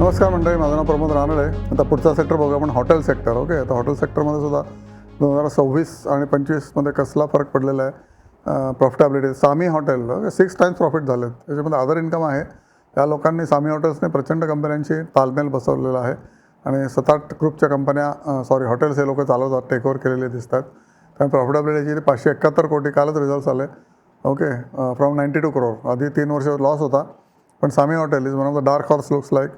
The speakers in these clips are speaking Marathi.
नमस्कार मंडळी, माझं नाव प्रमोद रानडे. आता पुढचा सेक्टर बघू आपण, हॉटेल सेक्टर. ओके, आता हॉटेल सेक्टरमध्ये सुद्धा 2026 आणि 25मध्ये कसला फरक पडलेला आहे profitability. Sami hotel 6 times profit झालेत. त्याच्यामध्ये अदर इन्कम आहे. त्या लोकांनी सामी हॉटेल्सने प्रचंड कंपन्यांची तालमेल बसवलेला आहे आणि 7-8 ग्रुपच्या कंपन्या हॉटेल्स हे लोक चालवतात, टेकओव्हर केलेले दिसतात. त्यामुळे प्रॉफिटॅबिलिटीची 571 कोटी कालच रिझल्ट्स आले. Okay, from 92 crore. आधी 3 वर्ष लॉस होता, पण Sami hotel is one of the dark horse looks like.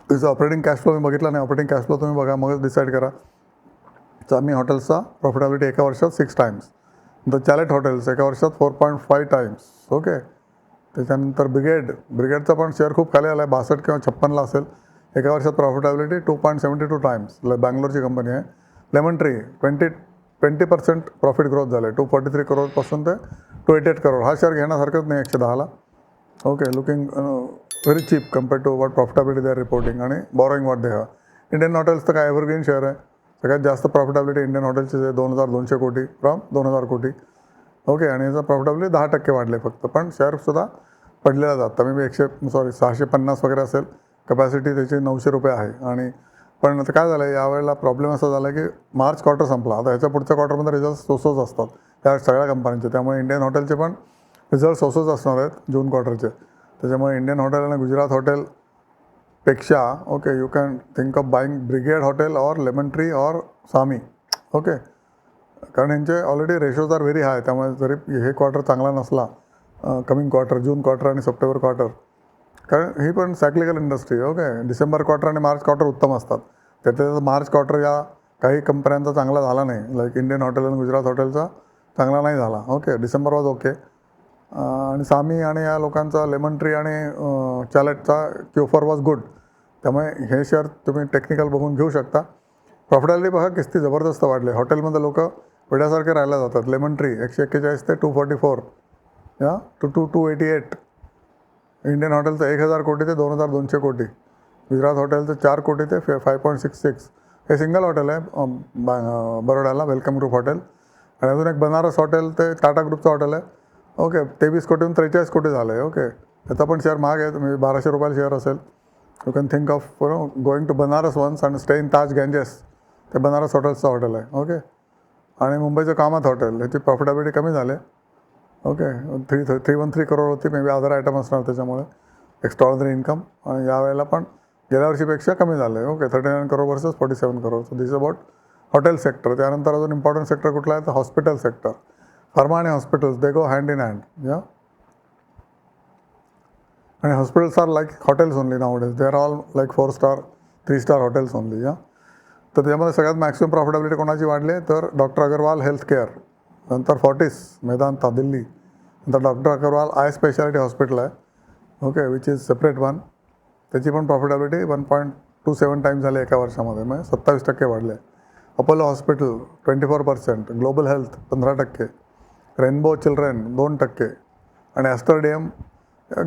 तिचं ऑपरेटिंग कॅश फ्लो मी बघितला नाही. ऑपरेटिंग कॅश फ्लो तुम्ही बघा, मगच डिसाईड करा. सामी हॉटेल्सचा प्रॉफिटॅबिलिटी एका वर्षात 6 टाइम्स. द चॅलेट हॉटेल्स एका वर्षात 4.5 टाइम्स. ओके, त्याच्यानंतर ब्रिगेडचा पण शेअर खूप खाली आला आहे, 62 किंवा 56ला असेल. एका वर्षात प्रॉफिटॅबिलिटी 2.72 टाइम्स. बँगलोरची कंपनी आहे. लेमन ट्री 20% प्रॉफिट ग्रोथ झालं आहे. 243 करोडपासून ते 288 करोड. हा शेअर घेण्यासारखंच नाही 110ला. Okay, looking very cheap compare to what profitability they are reporting आणि borrowing what they have. Indian hotels तर काय एव्हरग्रीन शेअर आहे. सगळ्यात जास्त प्रॉफिटॅबिलिटी इंडियन हॉटेलची आहे, 2200 कोटी फ्रॉम 2000 कोटी. ओके, आणि याचा प्रॉफिटॅबिलिटी 10% वाढले फक्त, पण शेअरसुद्धा पडलेला जातं. मी 650 वगैरे असेल कपॅसिटी, त्याची 900 रुपये आहे. आणि पण आता काय झालं आहे, यावेळेला प्रॉब्लेम असा झाला आहे की मार्च क्वार्टर संपला. आता ह्याच्या पुढच्या क्वार्टरमध्ये रिझल्ट सोसोच असतात त्या सगळ्या कंपन्यांचे. त्यामुळे इंडियन हॉटेलचे पण रिझल्ट सोसोच असणार आहेत जून क्वार्टरचे. त्याच्यामुळे इंडियन हॉटेल आणि गुजरात हॉटेलपेक्षा okay, you can think of buying Brigade hotel और लेमन ट्री और सामी. ओके, कारण यांचे already ratios are very high. त्यामुळे जरी हे क्वार्टर चांगला नसला, कमिंग क्वार्टर जून क्वार्टर आणि सप्टेंबर क्वार्टर, कारण ही पण cyclical industry. Okay, December quarter आणि मार्च क्वार्टर उत्तम असतात. त्यात मार्च क्वार्टर या काही कंपन्यांचा चांगला झाला नाही, लाईक इंडियन हॉटेल आणि गुजरात हॉटेलचा चांगला नाही झाला. Okay, December was okay. आणि सामी आणि या लोकांचा लेमन ट्री आणि चॅलेटचा Q4 वॉज गुड. त्यामुळे हे शेअर तुम्ही टेक्निकल बघून घेऊ शकता. प्रॉफिटॅबिलिटी बघा किती जबरदस्त वाढले. हॉटेलमध्ये लोक वेड्यासारखे राहायला जातात. लेमन ट्री 141 ते 244 या टू 288. इंडियन हॉटेलचं 1000 कोटी ते 2200 कोटी. गुजरात हॉटेलचं 4 कोटी ते 5.66. हे सिंगल हॉटेल आहे बरोड्याला, वेलकम ग्रुप हॉटेल. आणि अजून एक बनारस हॉटेल ते टाटा ग्रुपचं हॉटेल आहे. ओके, 23 कोटीहून 43 कोटी झालं आहे. ओके, त्याचा पण शेअर महाग आहे. तुम्ही 1200 रुपयाला शेअर असेल. You can think of going to Banaras once and stay in Taj Ganges. ते बनारस हॉटेल्सचं हॉटेल आहे. ओके, आणि मुंबईचं कामत हॉटेल, ह्याची प्रॉफिटॅबिलिटी कमी झाली. ओके, 313 करोड होती. मे बी अदर आयटम असणार त्याच्यामुळे एक्स्ट्रॉर्डनरी इन्कम. आणि यावेळेला पण गेल्या वर्षीपेक्षा कमी झालं आहे. Okay, 39 crore versus 47 crore. So this is about hotel sector. त्यानंतर अजून इम्पॉर्टंट सेक्टर कुठला आहे तर हॉस्पिटल सेक्टर. फार्मा आणि hospitals they go hand in hand. Yeah, आणि hospitals are like hotels only nowadays. They are all like 4 star 3 star hotels only. Yeah, तर त्याच्यामध्ये सगळ्यात मॅक्सिमम प्रॉफिटॅबिलिटी कोणाची वाढली तर डॉक्टर अग्रवाल हेल्थ केअर, नंतर फॉर्टिस मेदांता दिल्ली, नंतर doctor Agarwal eye speciality hospital आहे. Okay, which is separate one. त्याची पण प्रॉफिटॅबिलिटी 1.27 टाइम्स झाली एका वर्षामध्ये, म्हणजे 27% वाढले. Apollo hospital 24%, global health 15%, rainbow children 2%, आणि ॲस्टरडीएम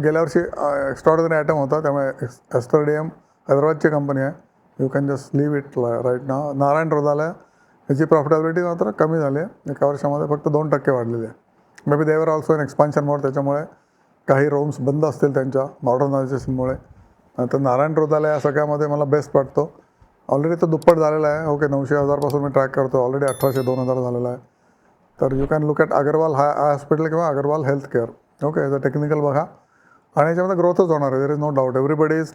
गेल्या वर्षी एक्स्ट्रॉर्डनरी आयटम होता. त्यामुळे ॲस्टरडीएम हैदराबादची कंपनी आहे. You can just leave it right now. Narayana Hrudayalaya याची प्रॉफिटॅबिलिटी मात्र कमी झाली आहे एका वर्षामध्ये, फक्त 2% वाढलेली आहे. May be they're also in expansion mode. त्याच्यामुळे काही रूम्स बंद असतील त्यांच्या मॉडर्नायझेशनमुळे. तर नारायण हृदयालय या सगळ्यामध्ये मला बेस्ट वाटतो. ऑलरेडी तो दुप्पट झालेला आहे. ओके, 900,000 पासून मी ट्रॅक करतो. ऑलरेडी 1800-2000 झालेला आहे. तर you can look at Agarwal hospital किंवा अग्रवाल हेल्थ केअर. ओके, याचं टेक्निकल बघा आणि याच्यामध्ये ग्रोथच होणार आहे. There is no doubt. Everybody is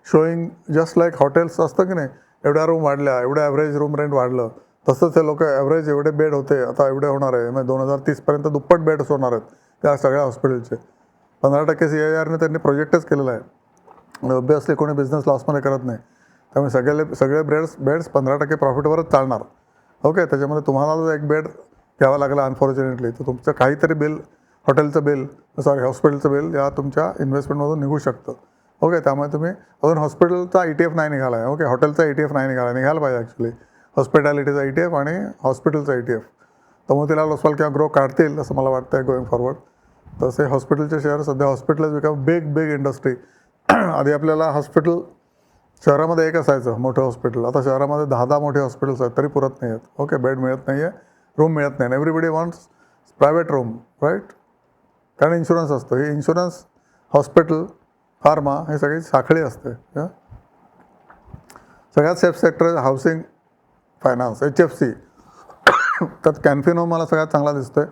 showing just like hotels असतं की नाही, एवढ्या रूम वाढल्या, एवढ्या ॲव्हरेज रूम रेंट वाढलं, तसंच हे लोक ॲव्हरेज एवढे बेड होते आता एवढे होणार आहे. म्हणजे 2030पर्यंत दुप्पट बेड्स होणार आहेत त्या सगळ्या हॉस्पिटलचे. 15% CIRने त्यांनी प्रोजेक्टच केलेला आहे. ऑब्वियसली कोणी बिझनेस लॉसमध्ये करत नाही. त्यामुळे सगळे बेड्स 15% प्रॉफिटवरच चालणार. ओके, त्याच्यामध्ये तुम्हाला जर एक बेड घ्यावा लागला अनफॉर्च्युनेटली, तर तुमचं काहीतरी बिल, हॉस्पिटलचं बिल या तुमच्या इन्व्हेस्टमेंटमधून निघू शकतं. ओके, त्यामुळे तुम्ही अजून हॉस्पिटलचा ETF नाही निघाला आहे. ओके, हॉटेलचा ETF नाही निघायला पाहिजे ॲक्च्युली. हॉस्पिटॅलिटीचा ETF आणि हॉस्पिटलचा ETF. तर मोतीलाल ओसवाल किंवा ग्रो काढतील असं मला वाटतं आहे गोईंग फॉरवर्ड. तसे हॉस्पिटलचे शेअर सध्या हॉस्पिटल बिकम बिग इंडस्ट्री. आधी आपल्याला हॉस्पिटल शहरामध्ये एक असायचं मोठं हॉस्पिटल. आता शहरामध्ये 10 मोठे हॉस्पिटल्स आहेत तरी पुरत नाही आहेत. ओके, बेड मिळत नाही आहे, रूम मिळत नाही. Everybody wants private room, right. कारण इन्शुरन्स असतो. हे इन्शुरन्स हॉस्पिटल फार्मा हे सगळी साखळी असते. सगळ्यात safe sector housing finance HFC. त्यात कॅन्फिनो मला सगळ्यात चांगला दिसतोय.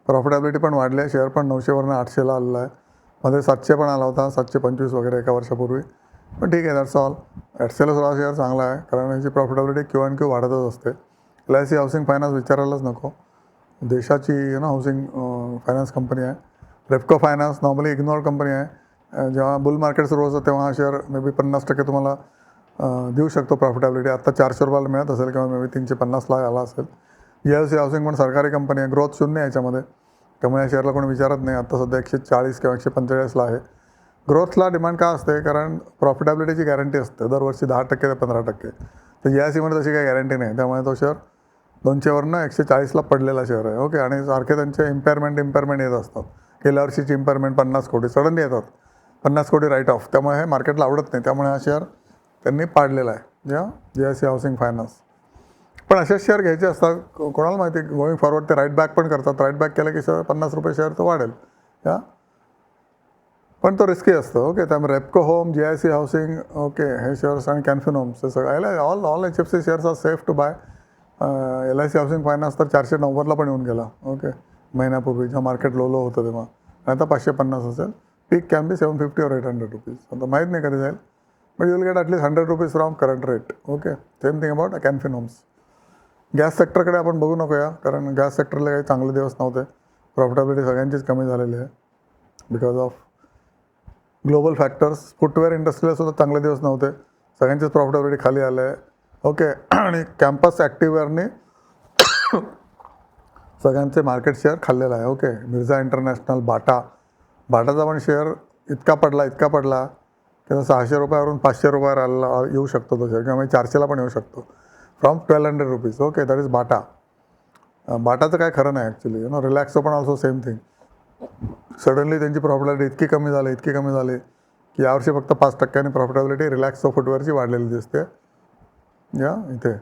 प्रॉफिटेबिलिटी पण वाढली आहे. शेअर पण 900वरून 800ला आलेला आहे. मध्ये 700 पण आला होता, 725 वगैरे एका वर्षापूर्वी. पण ठीक आहे, दॅट्स ऑल. 800ला सुद्धा शेअर चांगला आहे, कारण याची प्रॉफिटेबिलिटी Q&Q वाढतच असते. LIC हाऊसिंग फायनान्स विचारायलाच नको. देशाची हाऊसिंग फायनान्स कंपनी आहे. Repco finance normally ignore company आहे. जेव्हा बुल मार्केट सुरू होतं तेव्हा हा शेअर मे बी 50% तुम्हाला देऊ शकतो प्रॉफिटेबिलिटी. आत्ता 400 रुपयाला मिळत असेल किंवा मे बी 350ला आला असेल. LIC हाऊसिंग पण सरकारी कंपनी आहे. ग्रोथ शून्य आहे याच्यामध्ये, त्यामुळे या शेअरला कोणी विचारत नाही. आत्ता सध्या 140 किंवा 145ला आहे. ग्रोथला डिमांड का असते? कारण प्रॉफिटेबिलिटीची गॅरंटी असते दरवर्षी 10% ते 15%. तर LICमध्ये तशी काही गॅरंटी नाही, त्यामुळे तो शेअर 200वरून 140ला पडलेला शेअर आहे. ओके. आणि सारखे त्यांचे इम्पेअरमेंट येत असतात. गेल्या वर्षीची इम्पेअरमेंट 50 कोटी सडनली येतात, 50 कोटी राईट ऑफ. त्यामुळे हे मार्केटला आवडत नाही, त्यामुळे हा शेअर त्यांनी पाडलेला आहे. LIC housing finance. पण असेच शेअर घ्यायचे असतात. कोणाला माहिती, गोईंग फॉरवर्ड ते राईट बॅक पण करतात. राईट बॅक केलं की शेअर 50 रुपये शेअर तो वाढेल. पण तो रिस्की असतो. ओके. त्यामुळे Repco home, GIC housing, okay, हे शेअर्स आणि कॅन्फिन होम्स हे सगळं all HFC shares are safe to buy. LIC housing finance तर 490ला पण येऊन गेला. ओके, महिन्यापूर्वी जेव्हा मार्केट लो होतं तेव्हा. आता 550 असेल. Peak can be 750 or 800 rupees. आता माहीत नाही कधी जाईल, but you will get at least 100 rupees from current rate. Okay. Same thing about Canfin homes. Gas सेक्टरकडे आपण बघू नकोया, कारण गॅस सेक्टरला काही चांगले दिवस नव्हते. प्रॉफिटेबिलिटी सगळ्यांचीच कमी झालेली आहे because of global factors. Footwear इंडस्ट्रीला सुद्धा चांगले दिवस नव्हते, सगळ्यांचीच प्रॉफिटेबिलिटी खाली आलं आहे. ओके. आणि कॅम्पस ॲक्टिव्हवेअरने सगळ्यांचे मार्केट शेअर खाल्लेलं आहे. ओके. मिर्झा इंटरनॅशनल, बाटाचा पण शेअर इतका पडला की 600 रुपयावरून 500 रुपयावर येऊ शकतो तो शेअर, किंवा 400ला पण येऊ शकतो from 1200 rupees. Okay. That is बाटाचं काय खरं नाही ॲक्च्युली. रिलॅक्सो पण ऑल्सो सेम थिंग. सडनली त्यांची प्रॉफिटेबिलिटी इतकी कमी झाली की यावर्षी फक्त 5% प्रॉफिटेबिलिटी रिलॅक्सो फुटवेअरची वाढलेली दिसते. इथे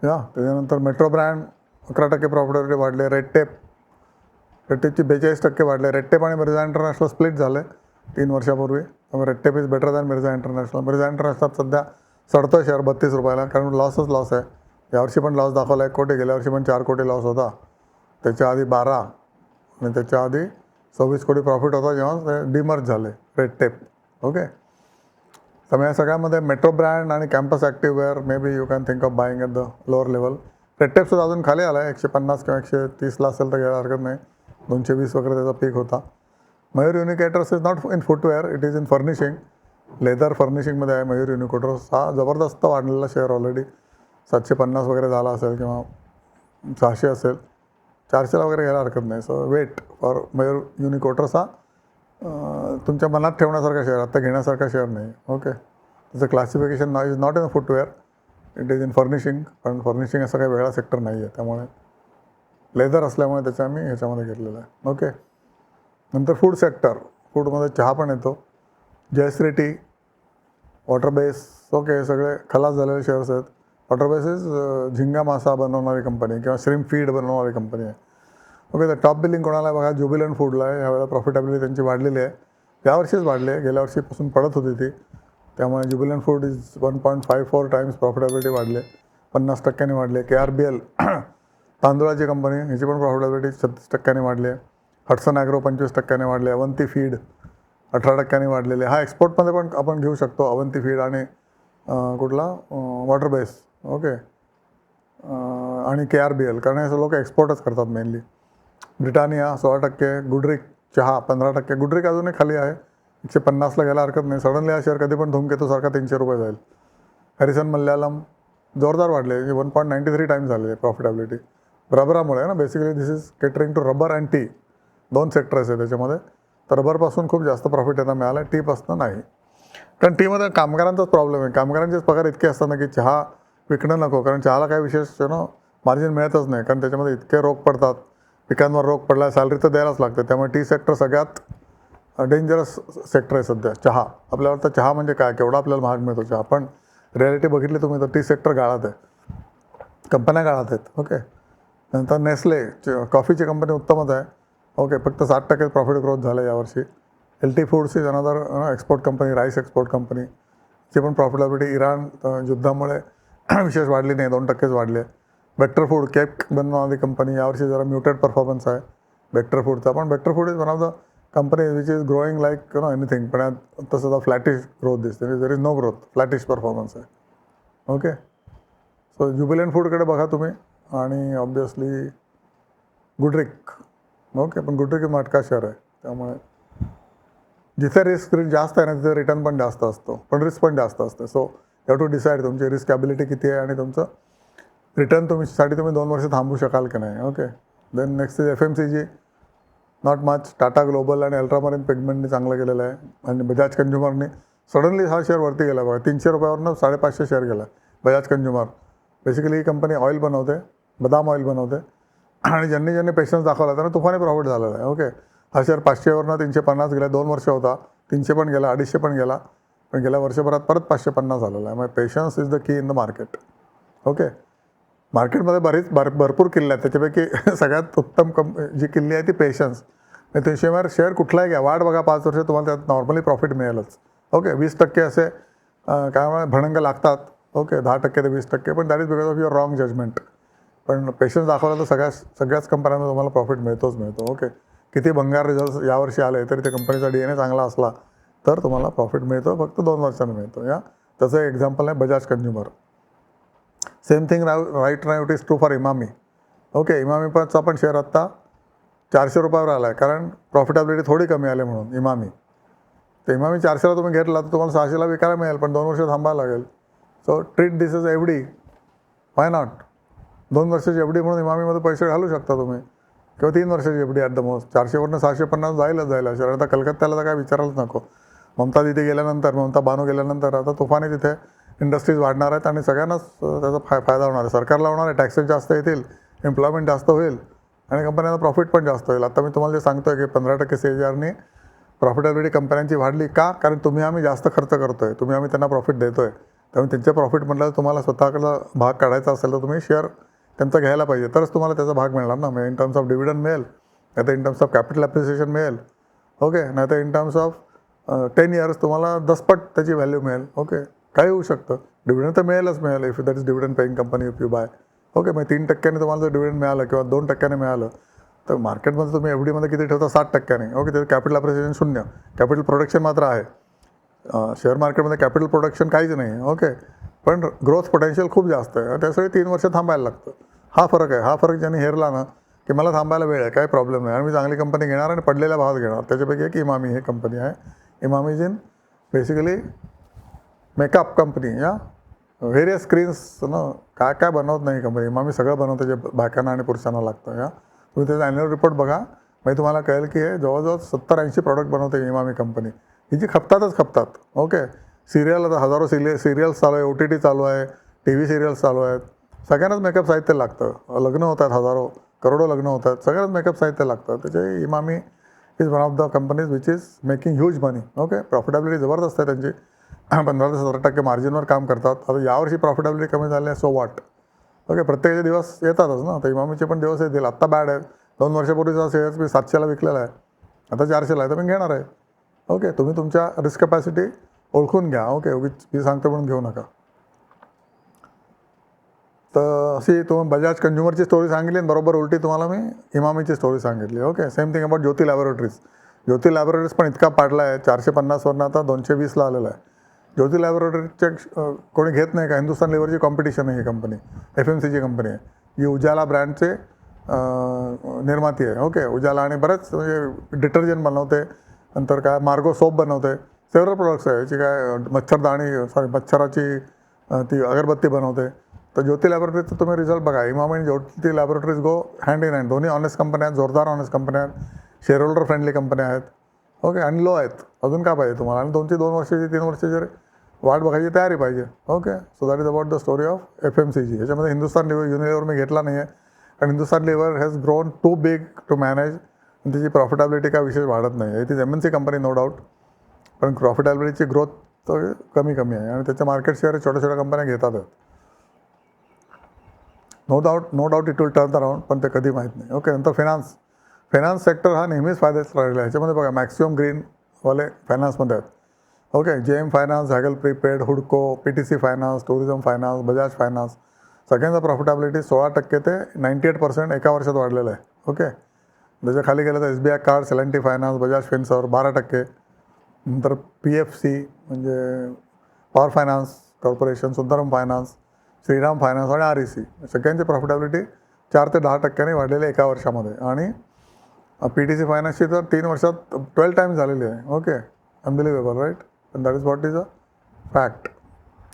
त्याच्यानंतर मेट्रो ब्रँड 11% प्रॉफिटेबिलिटी वाढले. रेडटेपची 42% वाढले. रेडटेप आणि मिर्झा इंटरनॅशनल स्प्लिट झाले 3 वर्षापूर्वी. त्यामुळे Redtape is better than Mirza international. Mirza international सध्या सडतो शेअर 32 रुपयाला, कारण लॉस आहे. यावर्षी पण लॉस दाखवला 1 कोटी, गेल्या वर्षी पण 4 कोटी लॉस होता. त्याच्या आधी 12 आणि त्याच्या आधी 26 कोटी प्रॉफिट होता जेव्हा ते डिमर्ज झाले रेडटेप. ओके. त्यामुळे या सगळ्यामध्ये मेट्रो ब्रँड आणि Campus activewear may be you can think of buying at the lower level. रेडटेपसुद्धा अजून खाली आला आहे. 150 किंवा 130ला असेल तर घ्यायला हरकत नाही. 220 वगैरे त्याचा पीक होता. Mayur Uniquoters is not in footwear, it is in furnishing. Leather फर्निशिंगमध्ये आहे मयूर युनिकोटर्स. हा जबरदस्त वाढलेला शेअर ऑलरेडी 750 वगैरे झाला असेल किंवा 600 असेल. 400ला वगैरे घ्यायला हरकत नाही. So wait for Mayur Uniquoters. हा तुमच्या मनात ठेवण्यासारखा शेअर, आत्ता घेण्यासारखा शेअर नाही. ओके. त्याचं classification is not in footwear, it is in furnishing. पण फर्निशिंग असं काही वेगळा सेक्टर नाही आहे, त्यामुळे लेदर असल्यामुळे त्याच्या आम्ही ह्याच्यामध्ये घेतलेलं आहे. ओके. नंतर फूड सेक्टर. फूडमध्ये चहा पण येतो. Jayshree tea, water base. Okay. हे सगळे खलास झालेले शेअर्स आहेत. वॉटर बेस इज झिंगा मासा बनवणारी कंपनी किंवा श्रिम्प फीड बनवणारी कंपनी आहे. ओके. तर टॉप बिलिंग कोणाला आहे बघा, ज्युबिलंट फूडला आहे. यावेळेला प्रॉफिटेबिलिटी त्यांची वाढलेली आहे. यावर्षीच वाढली आहे, गेल्या वर्षीपासून पडत होती ती. त्यामुळे Jubilant food is 1.54 times profitability वाढले, 50% वाढले. KRBL तांदूळाची कंपनी, ह्याची पण प्रॉफिटेबिलिटी 36% वाढली आहे. हडसन ॲग्रो 25% वाढले. अवंती फीड 18% वाढलेले. हा एक्सपोर्टमध्ये पण आपण घेऊ शकतो, अवंती फीड आणि कुठला वॉटर बेस. ओके. आणि KRBL, कारण हे लोक एक्सपोर्टच करतात मेनली. ब्रिटानिया 16%. गुडरिक चहा 15%. गुडरिक अजूनही खाली आहे, 150ला घ्यायला हरकत नाही. सडनली हा शेअर कधी पण धूमकेतूसारखा 300 रुपये जाईल. हॅरिसन मल्यालम जोरदार वाढले, 1.93 टाइम्स झाले प्रॉफिटेबिलिटी. रबरामुळे ना, basically this is catering to rubber and tea. 2 sectors आहे त्याच्यामध्ये. तर रबरपासून खूप जास्त प्रॉफिट आता मिळाला, टीपासून नाही. कारण टीमध्ये कामगारांचाच प्रॉब्लेम आहे. कामगारांचेच पगार इतके असतात ना की चहा विकणं नको, कारण चहाला काही विशेष मार्जिन मिळतच नाही, कारण त्याच्यामध्ये इतके रोग पडतात. पिकांवर रोग पडला, सॅलरी तर द्यायलाच लागते. त्यामुळे टी सेक्टर सगळ्यात डेंजरस सेक्टर आहे सध्या. चहा, आपल्याला वाटतं चहा म्हणजे काय, केवढा आपल्याला महाग मिळतो चहा, पण रिॲलिटी बघितली तुम्ही तर टी सेक्टर गाळात आहे, कंपन्या गाळात आहेत. ओके. नंतर नेस्ले कॉफीची कंपनी उत्तमच आहे. ओके, फक्त 60% प्रॉफिट ग्रोथ झालं यावर्षी. LT foods is another export company, rice export company. ची पण प्रॉफिटेबिलिटी इराण युद्धामुळे विशेष वाढली नाही, 2%च वाढली आहे. बेक्टर फूड केक बनवणारी कंपनी, यावर्षी जरा म्युटेड परफॉर्मन्स आहे बेक्टर फूडचा. पण Bector food is one of the company which is growing like anything. पण तसं फ्लॅटिश ग्रोथ दिसते, there is no growth, flattish performance आहे. ओके, सो ज्युबिलंट फूडकडे बघा तुम्ही. आणि ऑब्वियसली गुडरिक. ओके, पण गुडरिक मटका शेअर आहे, त्यामुळे जिथे रिस्क जास्त आहे ना तिथे रिटर्न पण जास्त असतो, पण रिस्क पण जास्त असते. So you have to decide तुमची रिस्क ॲबिलिटी किती आहे आणि तुमचं रिटर्न तुम्ही 2 वर्ष थांबू शकाल की नाही. Okay, then next is FMCG. Not much. Tata global आणि अल्ट्रामरीन पिगमेंटने चांगलं केलेलं आहे. आणि बजाज कंझ्युमरने सडनली हा शेअर वरती गेला बघा, 300 रुपयावरनं 550 शेअर गेला बजाज कंझ्युमर. बेसिकली ही कंपनी ऑइल बनवते, बदाम ऑइल बनवते. आणि ज्यांनी पेशन्स दाखवला त्यांना तुफानी प्रॉफिट झालेला आहे. ओके, हा शेअर 500वरनं 350 गेला, 2 वर्ष होता, 300 पण गेला, 250 पण गेला, पण गेल्या वर्षभरात परत 550 झालेला आहे. मग patience is the key in the market. Okay, मार्केटमध्ये भरपूर किल्ले आहेत, त्याच्यापैकी सगळ्यात उत्तम जी किल्ली आहे ती पेशन्स. तुम्ही शेअर कुठलाही घ्या, वाट बघा 5 वर्ष, तुम्हाला त्यात नॉर्मली प्रॉफिट मिळेलच. ओके, 20% असे काय भणंग लागतात. ओके, 10% ते 20%, पण that is because of your wrong judgement. पण पेशन्स दाखवला तर सगळ्याच कंपन्यांना तुम्हाला प्रॉफिट मिळतो. ओके, किती भंगार रिझल्ट यावर्षी आले तरी त्या कंपनीचा DNA चांगला असला तर तुम्हाला प्रॉफिट मिळतो, फक्त 2 वर्षांनी मिळतो. त्याचं एक एक्झाम्पल आहे Bajaj consumer. Same thing right now it is true for Emami. Okay, इमामीचा पण शेअर आत्ता 400 रुपयावर आला आहे, कारण प्रॉफिटेबिलिटी थोडी कमी आली म्हणून इमामी. तर इमामी 400ला तुम्ही घेतला तर तुम्हाला 600ला विकायला मिळेल, पण 2 वर्ष थांबायला लागेल. So treat this is FD. Why not? 2 वर्षाची FD म्हणून इमामीमध्ये पैसे घालू शकता तुम्ही, किंवा 3 वर्षाची FD ॲट द मोस्ट. 400वरनं 650 जायला शेअर. आता कलकत्त्याला तर काय विचारायलाच नको. ममता तिथे गेल्यानंतर, ममता बानू गेल्यानंतर आता तुफानी तिथे इंडस्ट्रीज वाढणार आहेत आणि सगळ्यांनाच त्याचा फायदा होणार आहे. सरकारला होणार आहे, टॅक्सेस जास्त येतील, एम्प्लॉयमेंट जास्त होईल आणि कंपन्यांना प्रॉफिट पण जास्त होईल. आता मी तुम्हाला जे सांगतो आहे की 15% CAGRने प्रॉफिटेबिलिटी कंपन्यांची वाढली का? कारण आम्ही जास्त खर्च करतो आहे, आम्ही त्यांना प्रॉफिट देतो आहे. त्यामुळे त्यांचे प्रॉफिट म्हटलं तुम्हाला स्वतःकडला भाग काढायचा असेल तर तुम्ही शेअर त्यांचा घ्यायला पाहिजे, तरच तुम्हाला त्याचा भाग मिळणार ना. म्हणजे इन टर्म्स ऑफ डिव्हिडंड मिळेल, नाही तर in terms of capital appreciation मिळेल. ओके, नाही तर इन टर्म्स ऑफ 10 इयर्स तुम्हाला 10पट त्याची व्हॅल्यू मिळेल. ओके, काही होऊ शकतं. डिव्हिडंड तर मिळेल if that is dividend paying company if you buy. Okay, मग 3% तुम्हाला जर डिव्हिडंड मिळालं किंवा 2% मिळालं तर मार्केटमध्ये तुम्ही FDमध्ये किती ठेवता? 60%. ओके, त्याचं कॅपिटल ॲप्रिसिएशन 0, कॅपिटल प्रोडक्शन मात्र आहे. शेअर मार्केटमध्ये कॅपिटल प्रोडक्शन काहीच नाही. ओके, पण ग्रोथ पोटेन्शियल खूप जास्त आहे, त्यासाठी 3 वर्ष थांबायला लागतं. हा फरक आहे. हा फरक ज्यांनी हेरला ना की मला थांबायला वेळ आहे, काही प्रॉब्लेम नाही आणि मी चांगली कंपनी घेणार आणि पडलेल्या भावात घेणार. त्याच्यापैकी एक इमामी ही कंपनी आहे. Emami is in basically makeup company. Various screens काय काय बनवत नाही कंपनी. इमामी सगळं बनवतं जे बायकांना आणि पुरुषांना लागतं. तुम्ही त्याचा ॲन्युअल रिपोर्ट बघा, म्हणजे तुम्हाला कळेल की हे जवळजवळ 70-80 प्रॉडक्ट बनवते इमामी कंपनी. ही जी खपतात. ओके, सिरियल आता हजारो सिरियल्स चालू आहे, OTT चालू आहे, TV सिरियल्स चालू आहेत, सगळ्यांनाच मेकअप साहित्य लागतं. लग्न होतात, हजारो करोडो लग्न होतात, सगळ्यांनाच मेकअप साहित्य लागतं. त्याचे Emami is one of the companies which is making huge money. Okay, profitability जबरदस्त आहे त्यांची. 15 ते 17% मार्जिनवर काम करतात. आता यावर्षी प्रॉफिटेबिलिटी कमी झाली आहे, सो वॉट. ओके, प्रत्येकाचे दिवस येतातच ना, तर इमामीचे पण दिवस येतील. आत्ता बॅड आहेत. 2 वर्षापूर्वीचा शेअर्स मी 700ला विकलेला आहे, आता 400ला आहे, तर मी घेणार आहे. ओके, तुम्ही तुमच्या रिस्क कॅपॅसिटी ओळखून घ्या. ओके, उगीच मी सांगतो म्हणून घेऊ नका. तर अशी तुम्ही बजाज कंझ्युमरची स्टोरी सांगितली आणि बरोबर उलटी तुम्हाला मी इमामीची स्टोरी सांगितली. Okay, same thing about Jyoti laboratories. Jyoti laboratories पण इतका पाडला आहे, 450वरनं आता 220ला आलेला आहे. ज्योती लॅबोरेटरीजचे कोणी घेत नाही का? हिंदुस्तान लिव्हरची कॉम्पिटिशन आहे ही कंपनी, FMCG कंपनी आहे. ही उजाला ब्रँडचे निर्माती आहे. ओके, उजाला आणि बरेच म्हणजे डिटर्जंट बनवते, नंतर काय मार्गो सोप बनवते, सेव्हरल प्रोडक्ट्स आहे. याची काय मच्छराची ती अगरबत्ती बनवते. तर ज्योती लॅबोरेटरीजचं तुम्ही रिझल्ट बघा. इमामी आणि Jyothy laboratories go hand in hand. दोन्ही ऑनेस्ट कंपन्या आहेत, जोरदार ऑनेस्ट कंपन्या आहेत, शेअर होल्डर फ्रेंडली कंपन्या आहेत. ओके, आणि लो आहेत. अजून काय पाहिजे तुम्हाला? आणि 2 वर्षाची 3 वर्षाची वाट बघायची तयारी पाहिजे. Okay, so that is about the story of FMCG. याच्यामध्ये हिंदुस्तान लिव्हर, युनिलिव्हर मी घेतला नाही आहे, कारण Hindustan lever has grown too big to manage. त्याची प्रॉफिटेबिलिटी काय विशेष वाढत नाही. It is MNC company no doubt, पण प्रॉफिटेबिलिटीची ग्रोथ कमी आहे आणि त्याच्या मार्केट शेअर छोट्या कंपन्या घेतात. No doubt it will turn around, पण ते कधी माहीत नाही. ओके, नंतर फायनान्स सेक्टर हा नेहमीच फायद्याचा राहिला आहे. ह्याच्यामध्ये बघा मॅक्सिमम ग्रीनवाले फायनान्समध्ये आहेत. ओके, JM फायनान्स, हॅगल प्रीपेड, हुडको, PTC finance, tourism finance, Bajaj finance, सगळ्यांचा प्रॉफिटेबिलिटी 16% ते 98% एका वर्षात वाढलेलं आहे. ओके, त्याच्या खाली गेलं तर SBI cards, L&T finance, Bajaj Finserv 12%, नंतर PFC म्हणजे power finance corporation, Sundaram finance, Shriram finance आणि REC सगळ्यांची प्रॉफिटेबिलिटी 4 ते 10% वाढलेली आहे एका वर्षामध्ये. आणि PTC फायनान्सची तर 3 वर्षात 12 टाइम्स झालेली आहे. ओके, अनबिलिव्हेबल राईट, पण that is what is a fact.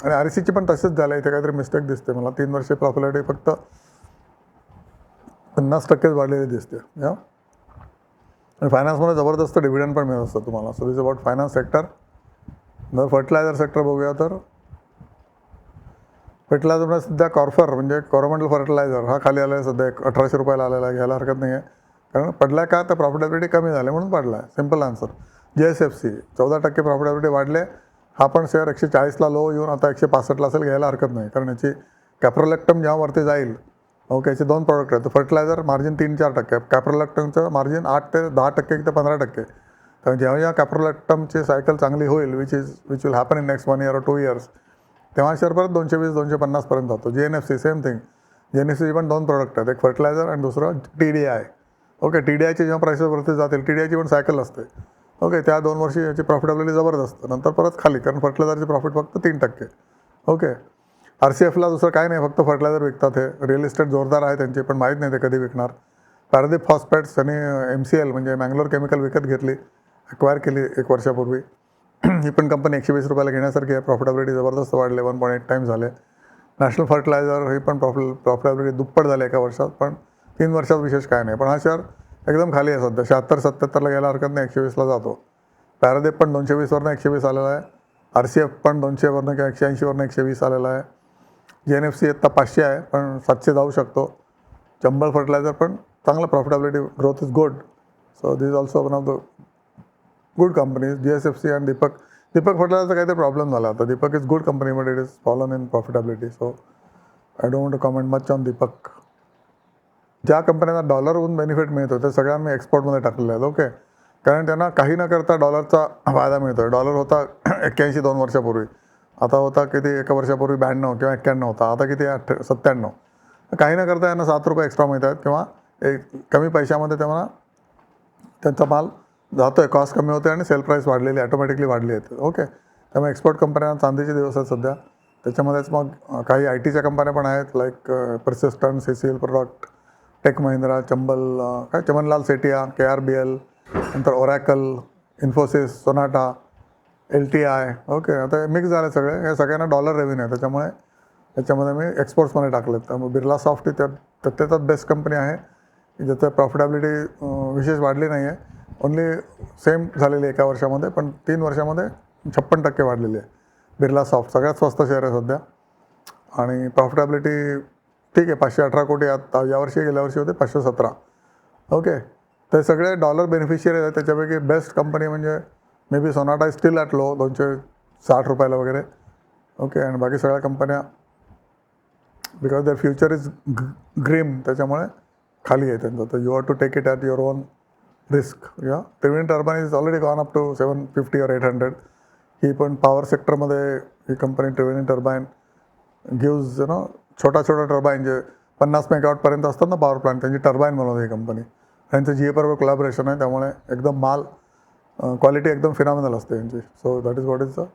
आणि RECची पण तसेच झालं. इथे काहीतरी मिस्टेक दिसते मला. 3 वर्षे प्रॉफिटेबिलिटी फक्त 50%च वाढलेली दिसते. या आणि फायनान्समध्ये जबरदस्त डिव्हिडंड पण मिळत असतं तुम्हाला. So this about finance sector. जर फर्टिलायझर सेक्टर बघूया तर फर्टिलायझरमध्ये सध्या कॉर्फर म्हणजे कॉर्नमेंटल फर्टिलायझर हा खाली आला आहे सध्या. 1800 रुपयाला आलेला आहे. घ्यायला हरकत नाही आहे, कारण पडला का तर प्रॉफिटेबिलिटी कमी झाली म्हणून पडला आहे. Simple answer. JSFC 14% प्रॉफिटेबिलिटी वाढले. हा पण शेअर 140ला लो येऊन आता 165ला असेल. घ्यायला हरकत नाही, कारण याची कॅप्रोलॅक्टम जेव्हा वरती जाईल. ओके, याचे 2 प्रोडक्ट आहेत. फर्टिलायझर मार्जिन 3-4%, कॅप्रोलॅक्टमचं मार्जिन 8 ते 10% ते 15%. कारण जेव्हा कॅप्रोलॅक्टमची सायकल चांगली होईल, which will happen in next 1 year or 2 years, तेव्हा शेअर परत 220-250 पर्यंत जातो. JNFC same thing. JNFCची पण 2 प्रोडक्ट आहेत, एक फर्टिलायझर आणि दुसरं TDI. ओके, TDIचे जेव्हा प्राइसेस वरती जातील, TDIची पण सायकल असते. ओके, त्या 2 वर्षी याची प्रॉफिटेबिलिटी जबरदस्त, नंतर परत खाली, कारण फर्टिलायझरची प्रॉफिट फक्त 3%. ओके, RCFला दुसरं काय नाही, फक्त फर्टिलायझर विकतात. हे रिअल इस्टेट जोरदार आहे त्यांची, पण माहीत नाही ते कधी विकणार. पारादीप फॉस्फेट्स आणि MCL म्हणजे मँगलोर केमिकल विकत घेतली, अक्वायर केली 1 वर्षापूर्वी. ही पण कंपनी 120 रुपयाला घेण्यासारखी आहे. प्रॉफिटेबिलिटी जबरदस्त वाढले, 1.8 टाइम्स झाले. नॅशनल फर्टिलायझर ही पण प्रॉफिटेबिलिटी दुप्पट झाली एका वर्षात, पण 3 वर्षात विशेष काय नाही. पण हा शेअर एकदम खाली आहे सध्या. 76-77ला घ्यायला हरकत नाही, 120ला जातो. पॅरादीप पण 220वरनं 120 आलेला आहे. RCF पण 200वरनं किंवा 180वरनं 120 आलेला आहे. JNFC आत्ता 500 आहे, पण 700 जाऊ शकतो. चंबळ फर्टिलायझर पण चांगलं profitability growth is good. So this is also one of the good companies. JSFC आणि दीपक फर्टिलायझरचा काहीतरी प्रॉब्लेम झाला. आता Deepak is good company, but it is fallen in profitability. So I don't want to comment much on Deepak. ज्या कंपन्यांना डॉलरहून बेनिफिट मिळतो ते सगळ्यांना मी एक्सपोर्टमध्ये टाकलेले आहेत. ओके, कारण त्यांना काही न करता डॉलरचा फायदा मिळतो आहे. डॉलर होता 81 2 वर्षापूर्वी, आता होता किती एका वर्षापूर्वी 92 किंवा 91 होता, आता किती 97. काही न करता यांना 7 रुपये एक्स्ट्रा मिळत आहेत, किंवा एक कमी पैशामध्ये तेव्हा त्यांचा माल जातो आहे, कॉस्ट कमी होते आणि सेल प्राईस वाढलेली ऑटोमॅटिकली वाढली आहे. ओके, त्यामुळे एक्सपोर्ट कंपन्यांना चांदीचे दिवस आहेत सध्या. त्याच्यामध्येच मग काही IT कंपन्या पण आहेत, like Persistent, CCL product, tech Mahindra, Chamanlal Sethia, KRBL, नंतर Oracle, Infosys, Sonata, LTI. Okay, आता मिक्स झाले सगळे. हे सगळ्यांना डॉलर रेव्हेन्यू आहे, त्याच्यामुळे त्याच्यामध्ये मी एक्सपोर्ट्समध्ये टाकलेत. त्यामुळे बिर्ला सॉफ्ट ही त्याच्यात बेस्ट कंपनी आहे, ज्याचं प्रॉफिटेबिलिटी विशेष वाढली नाही आहे. ओन्ली सेम झालेली आहे एका वर्षामध्ये, पण 3 वर्षामध्ये 56% वाढलेली आहे. बिर्ला सॉफ्ट सगळ्यात स्वस्त शेअर आहे सध्या. आणि प्रॉफिटेबिलिटी ठीक आहे, 518 कोटी आता यावर्षी, गेल्या वर्षी होते 517. ओके, ते सगळे डॉलर बेनिफिशियरी आहेत. त्याच्यापैकी बेस्ट कंपनी म्हणजे may be Sonata is still at low, 260 रुपयाला वगैरे. ओके, आणि बाकी सगळ्या कंपन्या because their future is grim, त्याच्यामुळे खाली आहे त्यांचं. तर you have to take it at your own risk. या Triveni turbine is already gone up to 750 or 800. ही पण पॉवर सेक्टरमध्ये ही कंपनी त्रिवेणी टर्बाइन गिव्ज छोटा टर्बाईन जे 50 मेगावॉटपर्यंत असतात ना पॉवर प्लांट, त्यांची टर्बाईन बनवते ही कंपनी. त्यांचं GE कोलॅबोरेशन आहे, त्यामुळे एकदम माल क्वालिटी एकदम फिनॉमिनल असते यांची. So that is what is the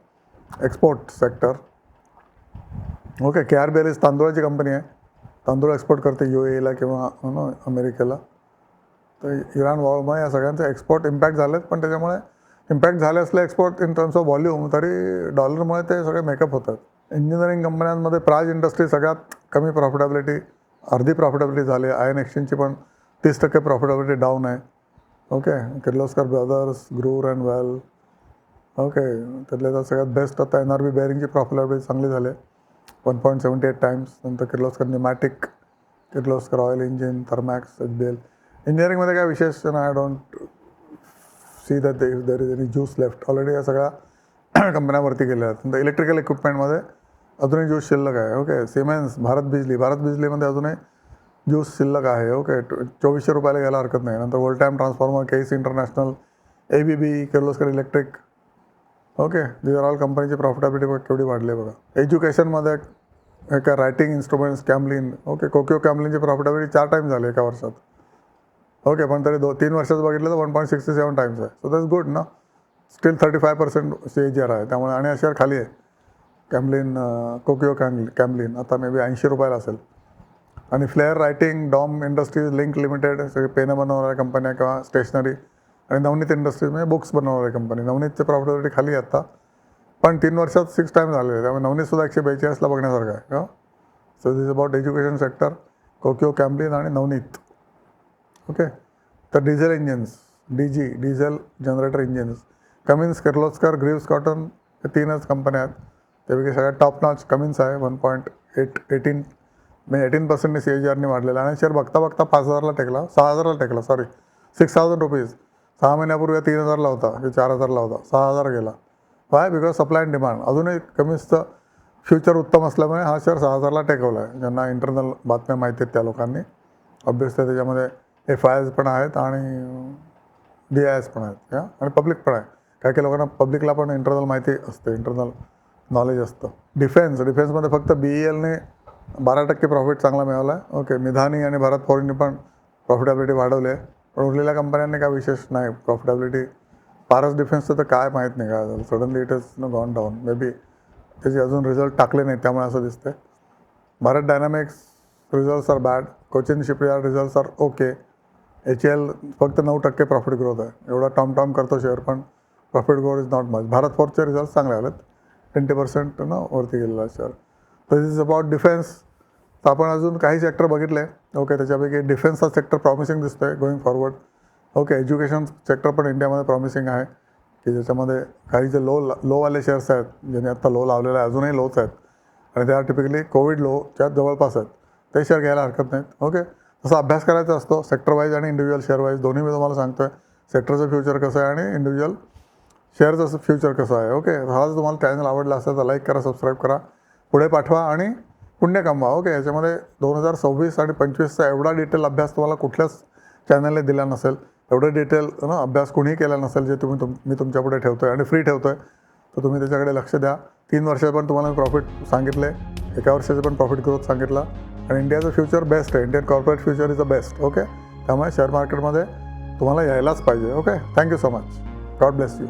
export sector. Okay, KRBL is तांदूळाची कंपनी आहे. तांदूळ एक्सपोर्ट करते UAEला किंवा अमेरिकेला. तर इराण वॉरमुळे या सगळ्यांचे एक्सपोर्ट इम्पॅक्ट झालेत, पण त्याच्यामुळे इम्पॅक्ट झाले असले export in terms of volume, तरी डॉलरमुळे ते सगळे मेकअप होतात. इंजिनिअरिंग कंपन्यांमध्ये प्राज इंडस्ट्री सगळ्यात कमी प्रॉफिटेबिलिटी, अर्धी प्रॉफिटेबिलिटी झाली. आयन एक्सचेंजची पण 30% प्रॉफिटेबिलिटी डाऊन आहे. ओके, किर्लोस्कर ब्रदर्स, ग्रूर अँड वेल. ओके, त्यातल्या तर सगळ्यात बेस्ट आता NRB बेअरिंगची प्रॉफिटेबिलिटी चांगली झाली, 1.78 टाइम्स. नंतर Kirloskar pneumatic, Kirloskar oil engine, Thermax, HBL. इंजिनिअरिंगमध्ये काय विशेष ना, I don't see that there is any juice left. Already या सगळ्या कंपन्यावरती गेल्या आहेत. इलेक्ट्रिकल इक्विपमेंटमध्ये अजूनही ज्यूस शिल्लक आहे. ओके, सिमेन्स, भारत बिजलीमध्ये अजूनही ज्यूस शिल्लक आहे. ओके, 2400 रुपयाला घ्यायला हरकत नाही. नंतर वर्ल्ड टाईम ट्रान्सफॉर्मर, केस international, ABB, Kirloskar electric. Okay, these are all कंपनीची प्रॉफिटेबिलिटी बघ केवढी वाढली आहे बघा. एज्युकेशनमध्ये काय writing instruments, Camlin. Okay, Kokuyo कॅमलिनची प्रॉफिटेबिलिटी 4 टाइम्स झाली एका वर्षात. ओके, पण तरी 3 वर्षात बघितलं तर 1.67 टाइम्स आहे. सो दॅट्स गुड ना. स्टील 35% CAGR आहे त्यामुळे. आणि शेअर खाली आहे कॅमलिन, कोकियो कॅमलिन आता मे बी 80 रुपयाला असेल. आणि Flair writing, DOMS industries Linc limited, सगळे पेनं बनवणाऱ्या कंपन्या किंवा स्टेशनरी. आणि नवनीत इंडस्ट्रीज म्हणजे बुक्स बनवणारी कंपनी. नवनीतची प्रॉफिटेबिलिटी खाली आहे आता, पण 3 वर्षात 6 टाइम्स झालेले आहे. त्यामुळे नवनीतसुद्धा 142ला बघण्यासारखं आहे का. So this about education sector, Kokuyo Camlin आणि नवनीत. ओके, तर diesel engines, DG diesel generator engines, Cummins, Kirloskar, Greaves Cotton, हे 3च कंपन्या आहेत. त्यापैकी सगळ्यात टॉप नॉच कमिन्स आहे. 1.18 म्हणजे 18% CAGRने वाढलेला. आणि शेअर बघता बघता 5,000ला टेकला, 6,000ला टेकला, सॉरी 6,000 रुपीज. 6 महिन्यापूर्वी 3,000ला होता की 4,000ला होता, 6,000 गेला. Y? Because supply and demand. अजूनही कमिन्सचं फ्युचर उत्तम असल्यामुळे हा शेअर 6,000ला टेकवला आहे. ज्यांना इंटरनल बातम्या माहिती आहेत त्या लोकांनी. ऑब्वियसली त्याच्यामध्ये FIs पण आहेत आणि DIs पण आहेत आणि पब्लिक पण आहे. काही काही लोकांना पब्लिकला पण इंटरनल माहिती असते, इंटरनल नॉलेज असतं. डिफेन्समध्ये फक्त BELने 12% प्रॉफिट चांगला मिळवला आहे. ओके, मिधानी आणि भारत फॉरेनने पण प्रॉफिटेबिलिटी वाढवली आहे. पण उरलेल्या कंपन्यांनी काय विशेष नाही प्रॉफिटेबिलिटी. पारस डिफेन्सचं तर काय माहीत नाही काय झालं, suddenly it is gone down. Maybe त्याचे अजून रिझल्ट टाकले नाहीत त्यामुळे असं दिसतंय. Bharat dynamics results are bad. Cochin shipyard results are okay. HAL फक्त 9% प्रॉफिट ग्रोथ आहे. एवढा टॉम करतो शेअर, पण profit growth is not much. Bharat फोर्सचे रिझल्ट चांगले आलेत, 20% वरती गेलेला शेअर. तर दिस इज अबाउट डिफेन्स. तर आपण अजून काही सेक्टर बघितले. ओके, त्याच्यापैकी डिफेन्सचा सेक्टर प्रॉमिसिंग दिसतो आहे going forward. Okay, education sector पण इंडियामध्ये प्रॉमिसिंग आहे की ज्याच्यामध्ये काही जे लोवाले शेअर्स आहेत, ज्यांनी आत्ता लो लावलेले आहे, अजूनही लोच आहेत आणि त्या टिपिकली कोविड लोच्या जवळपास आहेत, ते शेअर घ्यायला हरकत नाहीत. ओके, तसा अभ्यास करायचा असतो सेक्टर वाईज आणि इंडिव्हिज्युअल शेअर वाईज दोन्ही. मी तुम्हाला सांगतो आहे सेक्टरचं फ्युचर कसं आहे आणि इंडिव्हिज्युअल शेअरचं फ्युचर कसं आहे. ओके, हा जर तुम्हाला चॅनल आवडला असेल तर लाईक करा, सबस्क्राईब करा, पुढे पाठवा आणि पुण्य कमवा. ओके, याच्यामध्ये 2026 आणि 25चा एवढा डिटेल अभ्यास तुम्हाला कुठल्याच चॅनलने दिला नसेल. एवढं डिटेल अभ्यास कुणीही केला नसेल जे मी तुमच्यापुढे ठेवतो आहे आणि फ्री ठेवतो आहे. तर तुम्ही त्याच्याकडे लक्ष द्या. 3 वर्षाचे पण तुम्हाला प्रॉफिट सांगितले, एका वर्षाचे पण प्रॉफिट ग्रोथ सांगितला. आणि इंडियाचं फ्युचर बेस्ट आहे. Indian corporate future is the best. Okay, त्यामुळे शेअर मार्केटमध्ये तुम्हाला यायलाच पाहिजे. Okay, thank you so much. God bless you.